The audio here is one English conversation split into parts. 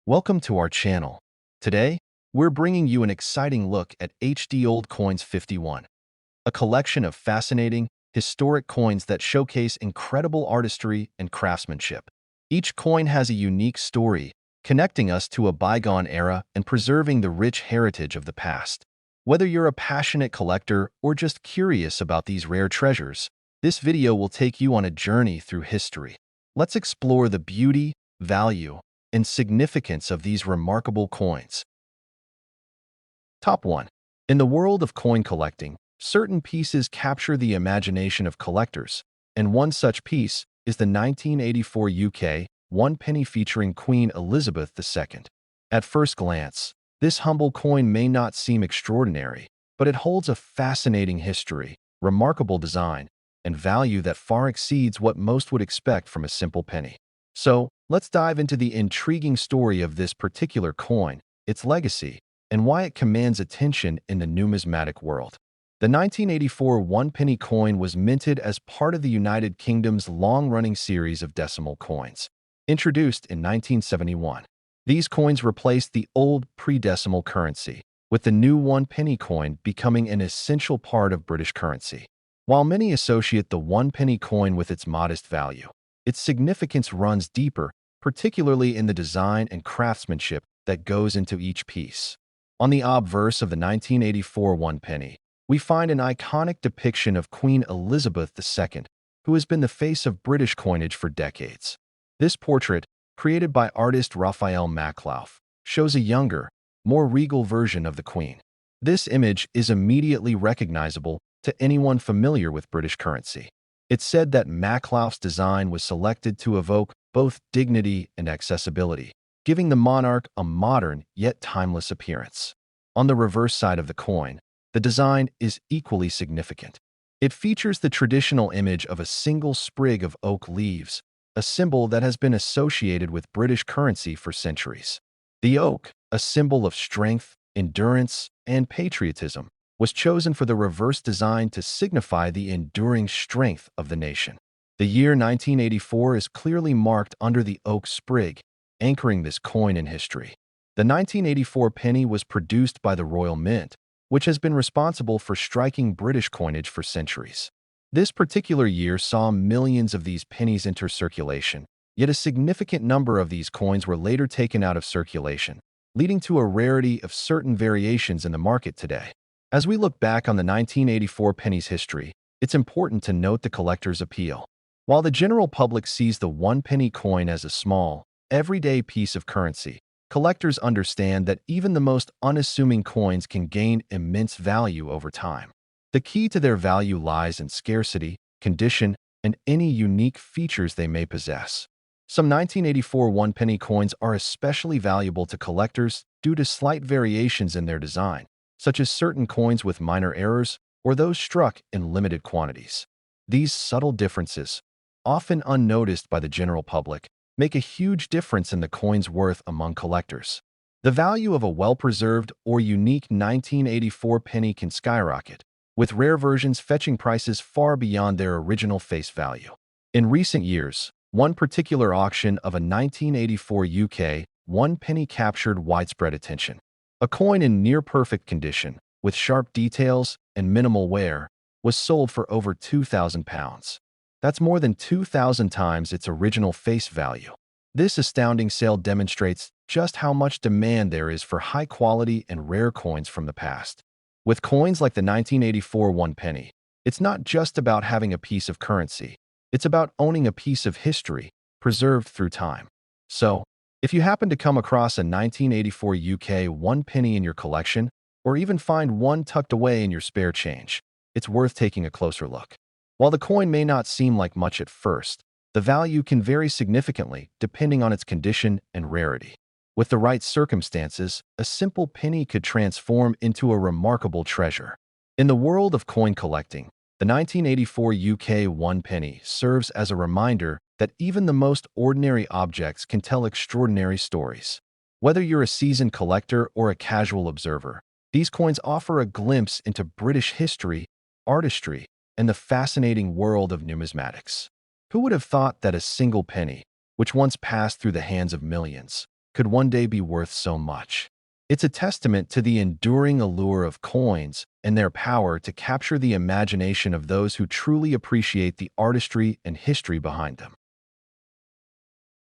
Welcome to our channel. Today, we're bringing you an exciting look at HD Old Coins 51, a collection of fascinating, historic coins that showcase incredible artistry and craftsmanship. Each coin has a unique story, connecting us to a bygone era and preserving the rich heritage of the past. Whether you're a passionate collector or just curious about these rare treasures, this video will take you on a journey through history. Let's explore the beauty, value, and significance of these remarkable coins. Top 1. In the world of coin collecting, certain pieces capture the imagination of collectors, and one such piece is the 1984 UK 1 penny featuring Queen Elizabeth II. At first glance, this humble coin may not seem extraordinary, but it holds a fascinating history, remarkable design, and value that far exceeds what most would expect from a simple penny. So, let's dive into the intriguing story of this particular coin, its legacy, and why it commands attention in the numismatic world. The 1984 one-penny coin was minted as part of the United Kingdom's long-running series of decimal coins. Introduced in 1971, these coins replaced the old pre-decimal currency, with the new one-penny coin becoming an essential part of British currency. While many associate the one-penny coin with its modest value, its significance runs deeper, particularly in the design and craftsmanship that goes into each piece. On the obverse of the 1984 one penny, we find an iconic depiction of Queen Elizabeth II, who has been the face of British coinage for decades. This portrait, created by artist Raphael Maklauf, shows a younger, more regal version of the Queen. This image is immediately recognizable to anyone familiar with British currency. It's said that Maklauf's design was selected to evoke both dignity and accessibility, giving the monarch a modern yet timeless appearance. On the reverse side of the coin, the design is equally significant. It features the traditional image of a single sprig of oak leaves, a symbol that has been associated with British currency for centuries. The oak, a symbol of strength, endurance, and patriotism, was chosen for the reverse design to signify the enduring strength of the nation. The year 1984 is clearly marked under the oak sprig, anchoring this coin in history. The 1984 penny was produced by the Royal Mint, which has been responsible for striking British coinage for centuries. This particular year saw millions of these pennies enter circulation, yet a significant number of these coins were later taken out of circulation, leading to a rarity of certain variations in the market today. As we look back on the 1984 penny's history, it's important to note the collector's appeal. While the general public sees the one-penny coin as a small, everyday piece of currency, collectors understand that even the most unassuming coins can gain immense value over time. The key to their value lies in scarcity, condition, and any unique features they may possess. Some 1984 one-penny coins are especially valuable to collectors due to slight variations in their design, such as certain coins with minor errors or those struck in limited quantities. These subtle differences, often unnoticed by the general public, make a huge difference in the coin's worth among collectors. The value of a well-preserved or unique 1984 penny can skyrocket, with rare versions fetching prices far beyond their original face value. In recent years, one particular auction of a 1984 UK 1 penny captured widespread attention. A coin in near-perfect condition, with sharp details and minimal wear, was sold for over £2,000. That's more than 2,000 times its original face value. This astounding sale demonstrates just how much demand there is for high-quality and rare coins from the past. With coins like the 1984 one penny, it's not just about having a piece of currency. It's about owning a piece of history, preserved through time. So, if you happen to come across a 1984 UK 1 penny in your collection, or even find one tucked away in your spare change, it's worth taking a closer look. While the coin may not seem like much at first, the value can vary significantly depending on its condition and rarity. With the right circumstances, a simple penny could transform into a remarkable treasure. In the world of coin collecting, the 1984 UK 1 penny serves as a reminder that even the most ordinary objects can tell extraordinary stories. Whether you're a seasoned collector or a casual observer, these coins offer a glimpse into British history, artistry, and the fascinating world of numismatics. Who would have thought that a single penny, which once passed through the hands of millions, could one day be worth so much. It's a testament to the enduring allure of coins and their power to capture the imagination of those who truly appreciate the artistry and history behind them.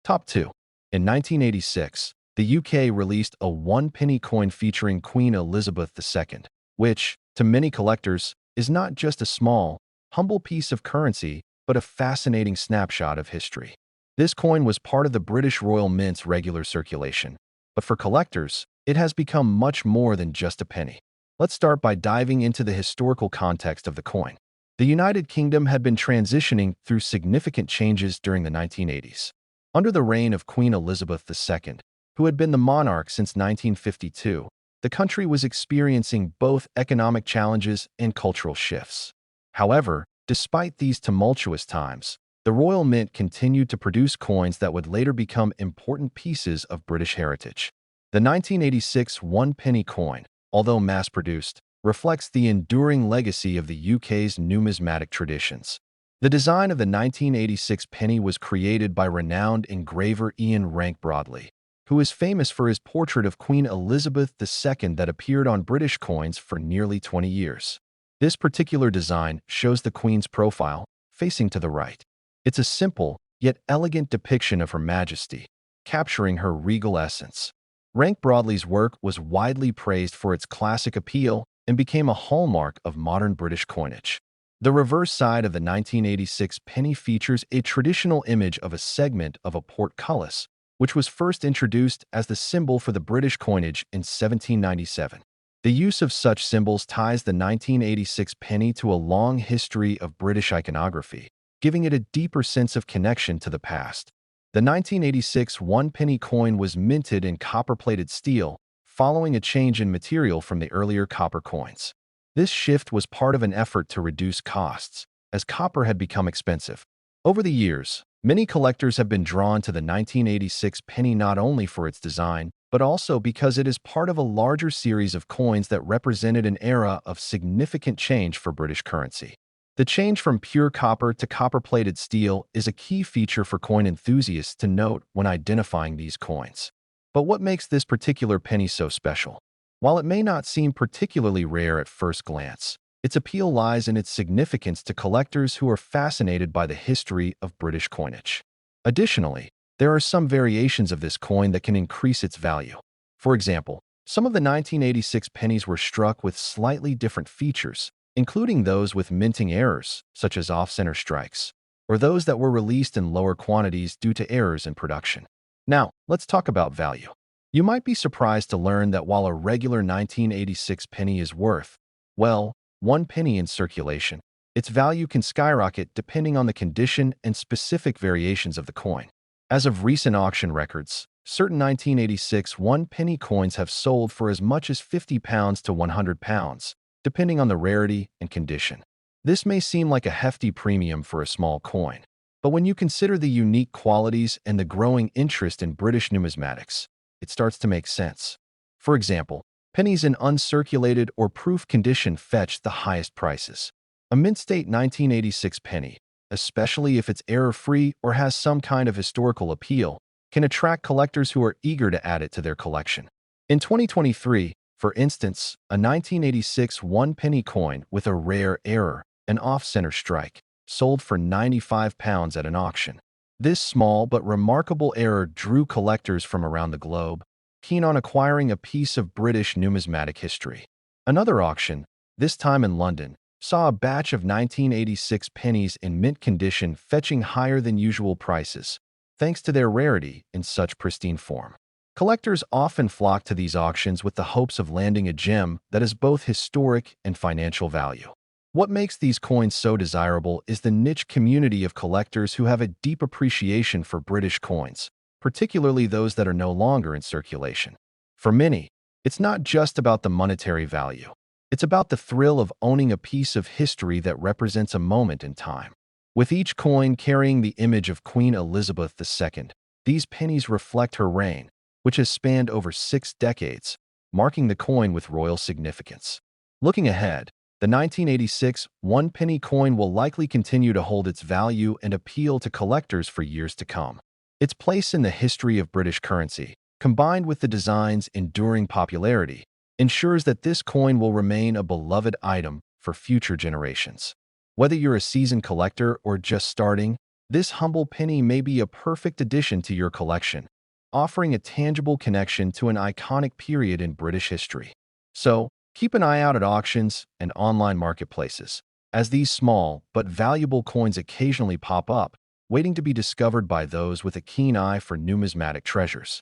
Top 2. In 1986, the UK released a one-penny coin featuring Queen Elizabeth II, which, to many collectors, is not just a small, humble piece of currency, but a fascinating snapshot of history. This coin was part of the British Royal Mint's regular circulation, but for collectors, it has become much more than just a penny. Let's start by diving into the historical context of the coin. The United Kingdom had been transitioning through significant changes during the 1980s. Under the reign of Queen Elizabeth II, who had been the monarch since 1952, the country was experiencing both economic challenges and cultural shifts. However, despite these tumultuous times, the Royal Mint continued to produce coins that would later become important pieces of British heritage. The 1986 one-penny coin, although mass-produced, reflects the enduring legacy of the UK's numismatic traditions. The design of the 1986 penny was created by renowned engraver Ian Rank Broadley, who is famous for his portrait of Queen Elizabeth II that appeared on British coins for nearly 20 years. This particular design shows the Queen's profile, facing to the right. It's a simple, yet elegant depiction of Her Majesty, capturing her regal essence. Rank Broadley's work was widely praised for its classic appeal and became a hallmark of modern British coinage. The reverse side of the 1986 penny features a traditional image of a segment of a portcullis, which was first introduced as the symbol for the British coinage in 1797. The use of such symbols ties the 1986 penny to a long history of British iconography, giving it a deeper sense of connection to the past. The 1986 one-penny coin was minted in copper-plated steel, following a change in material from the earlier copper coins. This shift was part of an effort to reduce costs, as copper had become expensive. Over the years, many collectors have been drawn to the 1986 penny not only for its design, but also because it is part of a larger series of coins that represented an era of significant change for British currency. The change from pure copper to copper-plated steel is a key feature for coin enthusiasts to note when identifying these coins. But what makes this particular penny so special? While it may not seem particularly rare at first glance, its appeal lies in its significance to collectors who are fascinated by the history of British coinage. Additionally, there are some variations of this coin that can increase its value. For example, some of the 1986 pennies were struck with slightly different features, including those with minting errors, such as off-center strikes, or those that were released in lower quantities due to errors in production. Now, let's talk about value. You might be surprised to learn that while a regular 1986 penny is worth, well, one penny in circulation, its value can skyrocket depending on the condition and specific variations of the coin. As of recent auction records, certain 1986 one-penny coins have sold for as much as £50 to £100, depending on the rarity and condition. This may seem like a hefty premium for a small coin, but when you consider the unique qualities and the growing interest in British numismatics, it starts to make sense. For example, pennies in uncirculated or proof condition fetch the highest prices. A mint-state 1986 penny, especially if it's error-free or has some kind of historical appeal, can attract collectors who are eager to add it to their collection. In 2023, for instance, a 1986 one-penny coin with a rare error, an off-center strike, sold for £95 at an auction. This small but remarkable error drew collectors from around the globe, keen on acquiring a piece of British numismatic history. Another auction, this time in London, saw a batch of 1986 pennies in mint condition fetching higher than usual prices, thanks to their rarity in such pristine form. Collectors often flock to these auctions with the hopes of landing a gem that is both historic and financial value. What makes these coins so desirable is the niche community of collectors who have a deep appreciation for British coins, particularly those that are no longer in circulation. For many, it's not just about the monetary value. It's about the thrill of owning a piece of history that represents a moment in time. With each coin carrying the image of Queen Elizabeth II, these pennies reflect her reign, which has spanned over 6 decades, marking the coin with royal significance. Looking ahead, the 1986 one-penny coin will likely continue to hold its value and appeal to collectors for years to come. Its place in the history of British currency, combined with the design's enduring popularity, ensures that this coin will remain a beloved item for future generations. Whether you're a seasoned collector or just starting, this humble penny may be a perfect addition to your collection, offering a tangible connection to an iconic period in British history. So, keep an eye out at auctions and online marketplaces, as these small but valuable coins occasionally pop up, waiting to be discovered by those with a keen eye for numismatic treasures.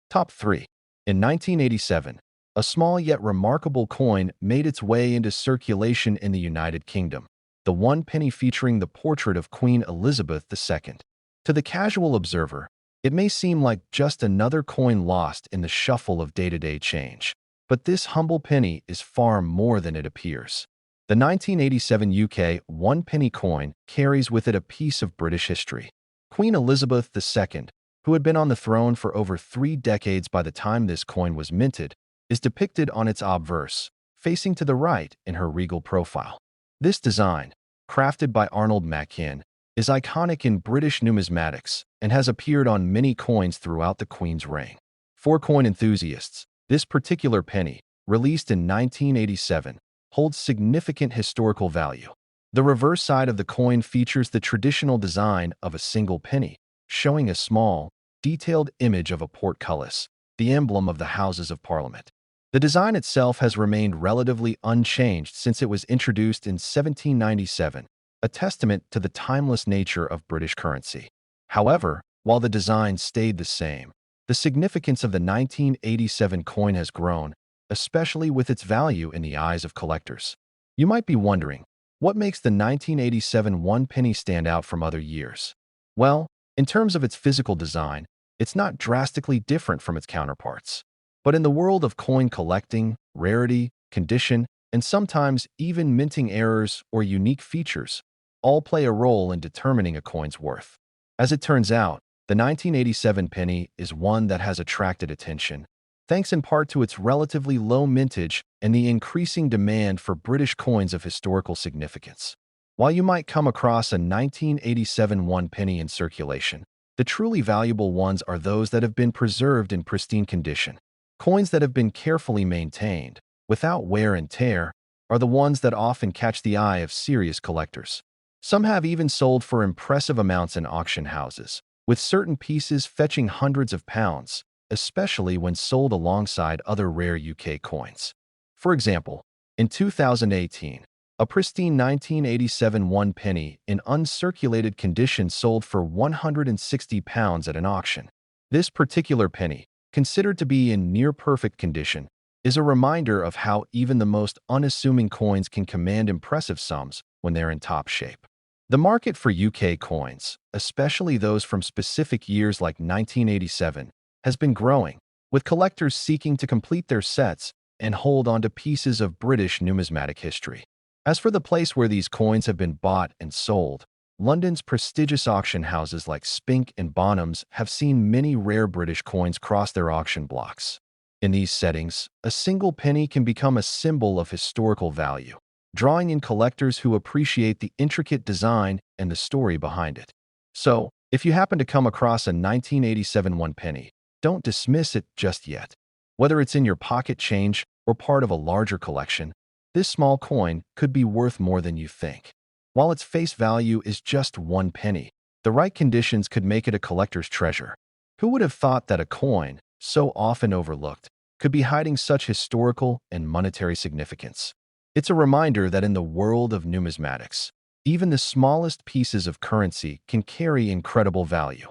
Top 3. In 1987, a small yet remarkable coin made its way into circulation in the United Kingdom, the one penny featuring the portrait of Queen Elizabeth II. To the casual observer, it may seem like just another coin lost in the shuffle of day-to-day change. But this humble penny is far more than it appears. The 1987 UK one-penny coin carries with it a piece of British history. Queen Elizabeth II, who had been on the throne for over 3 decades by the time this coin was minted, is depicted on its obverse, facing to the right in her regal profile. This design, crafted by Arnold Machin, is iconic in British numismatics and has appeared on many coins throughout the Queen's reign. For coin enthusiasts, this particular penny, released in 1987, holds significant historical value. The reverse side of the coin features the traditional design of a single penny, showing a small, detailed image of a portcullis, the emblem of the Houses of Parliament. The design itself has remained relatively unchanged since it was introduced in 1797, a testament to the timeless nature of British currency. However, while the design stayed the same, the significance of the 1987 coin has grown, especially with its value in the eyes of collectors. You might be wondering, what makes the 1987 one penny stand out from other years? Well, in terms of its physical design, it's not drastically different from its counterparts. But in the world of coin collecting, rarity, condition, and sometimes even minting errors or unique features all play a role in determining a coin's worth. As it turns out, the 1987 penny is one that has attracted attention, thanks in part to its relatively low mintage and the increasing demand for British coins of historical significance. While you might come across a 1987 one penny in circulation, the truly valuable ones are those that have been preserved in pristine condition. Coins that have been carefully maintained, without wear and tear, are the ones that often catch the eye of serious collectors. Some have even sold for impressive amounts in auction houses, with certain pieces fetching hundreds of pounds, especially when sold alongside other rare UK coins. For example, in 2018, a pristine 1987 one penny in uncirculated condition sold for £160 at an auction. This particular penny, considered to be in near-perfect condition, is a reminder of how even the most unassuming coins can command impressive sums when they're in top shape. The market for UK coins, especially those from specific years like 1987, has been growing, with collectors seeking to complete their sets and hold on to pieces of British numismatic history. As for the place where these coins have been bought and sold, London's prestigious auction houses like Spink and Bonhams have seen many rare British coins cross their auction blocks. In these settings, a single penny can become a symbol of historical value, drawing in collectors who appreciate the intricate design and the story behind it. So, if you happen to come across a 1987 one penny, don't dismiss it just yet. Whether it's in your pocket change or part of a larger collection, this small coin could be worth more than you think. While its face value is just one penny, the right conditions could make it a collector's treasure. Who would have thought that a coin, so often overlooked, could be hiding such historical and monetary significance? It's a reminder that in the world of numismatics, even the smallest pieces of currency can carry incredible value.